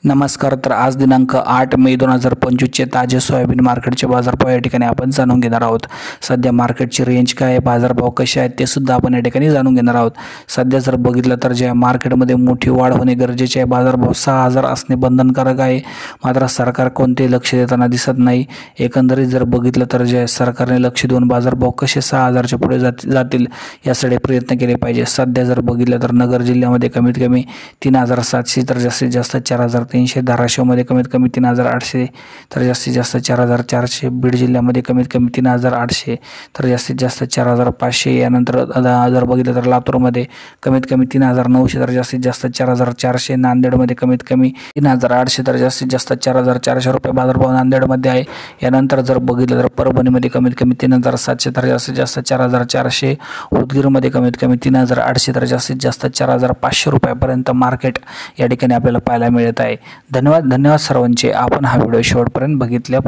नमस्कार. तर आज दिनांक 8 मे 2025चे ताजे सोयाबीन मार्केटचे बाजारभाव या ठिकाणी आपण जाणून घेणार आहोत. सध्या मार्केटची रेंज काय आहे, बाजारभाव कसे आहेत ते सुद्धा आपण या ठिकाणी जाणून घेणार आहोत. सध्या जर बघितलं तर जे मार्केटमध्ये मोठी वाढ होणे गरजेचे आहे. बाजारभाव 6,000 असणे बंधनकारक आहे, मात्र सरकार कोणतेही लक्ष देताना दिसत नाही. एकंदरीत जर बघितलं तर जे सरकारने लक्ष देऊन बाजारभाव कसे 6,000च्या पुढे जातील यासाठी प्रयत्न केले पाहिजे. सध्या जर बघितलं तर नगर जिल्ह्यामध्ये कमीत कमी 3,700 तर जास्तीत जास्त 4,300, धाराशिवमध्ये कमीत कमी 3,800 तर जास्तीत जास्त 4,400, बीड जिल्ह्यामध्ये कमीत कमी 3,800 तर जास्तीत जास्त 4,500. यानंतर जर बघितलं तर लातूरमध्ये कमीत कमी 3,900 तर जास्तीत जास्त 4,400, नांदेडमध्ये कमीत कमी 3,800 तर जास्तीत जास्त 4,400 रुपये बाजारभाव नांदेडमध्ये आहे. यानंतर जर बघितलं तर परभणीमध्ये कमीत कमी 3,700 तर जास्तीत जास्त 4,400, उदगीरमध्ये कमीत कमी 3,800 तर जास्तीत जास्त 4,500 रुपयापर्यंत मार्केट या ठिकाणी आपल्याला पाहायला मिळत आहे. धन्यवाद सर्वांचे. आपण हा व्हिडिओ शेवटपर्यंत बघितल्या.